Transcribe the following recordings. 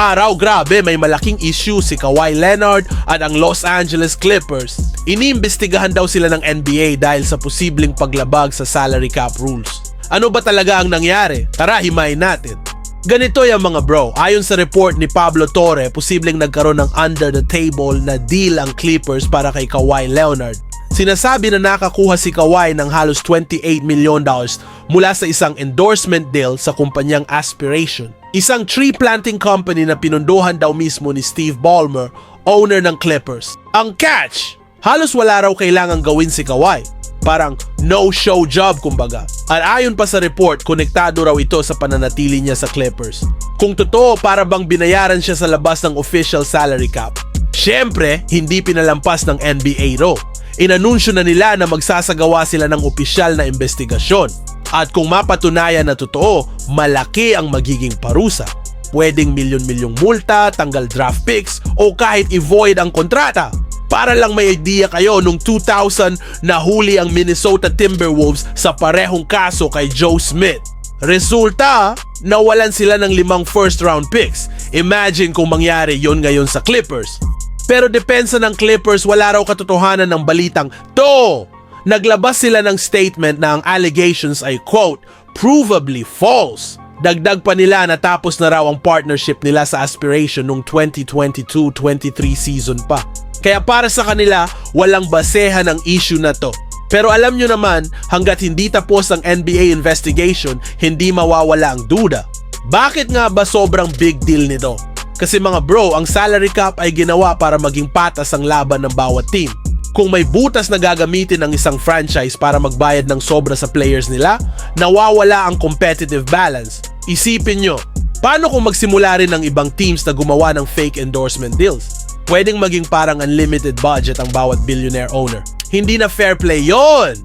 araw, grabe, may malaking issue si Kawhi Leonard at ang Los Angeles Clippers. Iniimbestigahan daw sila ng NBA dahil sa posibleng paglabag sa salary cap rules. Ano ba talaga ang nangyari? Tara, himayin natin. Ganito yung mga bro, ayon sa report ni Pablo Torre, posibleng nagkaroon ng under the table na deal ang Clippers para kay Kawhi Leonard. Sinasabi na nakakuha si Kawhi ng halos $28 million mula sa isang endorsement deal sa kumpanyang Aspiration, isang tree planting company na pinunduhan daw mismo ni Steve Ballmer, owner ng Clippers. Ang catch, halos wala raw kailangang gawin si Kawhi. Parang no-show job kumbaga. At ayon pa sa report, konektado raw ito sa pananatili niya sa Clippers. Kung totoo, para bang binayaran siya sa labas ng official salary cap. Siyempre, hindi pinalampas ng NBA raw. Inanunsyo na nila na magsasagawa sila ng opisyal na investigasyon. At kung mapatunayan na totoo, malaki ang magiging parusa. Pwedeng milyon-milyong multa, tanggal draft picks, o kahit i-void ang kontrata. Para lang may idea kayo, nung 2000 nahuli ang Minnesota Timberwolves sa parehong kaso kay Joe Smith. Resulta, nawalan sila ng 5 first round picks. Imagine kung mangyari yon ngayon sa Clippers. Pero depensa ng Clippers, wala raw katotohanan ng balitang to. Naglabas sila ng statement na ang allegations ay quote, provably false. Dagdag pa nila na tapos na raw ang partnership nila sa Aspiration nung 2022-23 season pa. Kaya para sa kanila, walang basehan ang issue na to. Pero alam nyo naman, hanggat hindi tapos ang NBA investigation, hindi mawawala ang duda. Bakit nga ba sobrang big deal nito? Kasi mga bro, ang salary cap ay ginawa para maging patas ang laban ng bawat team. Kung may butas na gagamitin ng isang franchise para magbayad ng sobra sa players nila, nawawala ang competitive balance. Isipin nyo, paano kung magsimula rin ng ibang teams na gumawa ng fake endorsement deals? Pwedeng maging parang unlimited budget ang bawat billionaire owner. Hindi na fair play yon.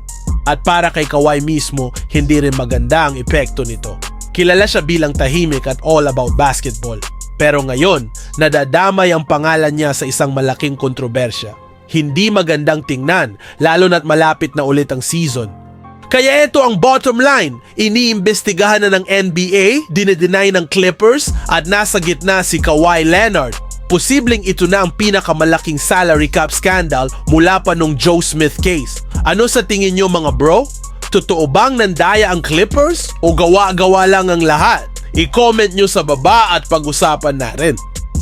At para kay Kawhi mismo, hindi rin maganda ang epekto nito. Kilala siya bilang tahimik at all about basketball. Pero ngayon, nadadamay ang pangalan niya sa isang malaking kontrobersya. Hindi magandang tingnan, lalo na't malapit na ulit ang season. Kaya ito ang bottom line, iniimbestigahan na ng NBA, dinedeny ng Clippers, at nasa gitna si Kawhi Leonard. Posibleng ito na ang pinakamalaking salary cap scandal mula pa nung Joe Smith case. Ano sa tingin nyo mga bro? Totoo bang nandaya ang Clippers o gawa-gawa lang ang lahat? I-comment nyo sa baba at pag-usapan natin.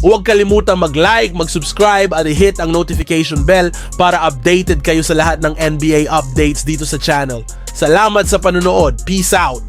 Huwag kalimutang mag-like, mag-subscribe at i-hit ang notification bell para updated kayo sa lahat ng NBA updates dito sa channel. Salamat sa panonood. Peace out!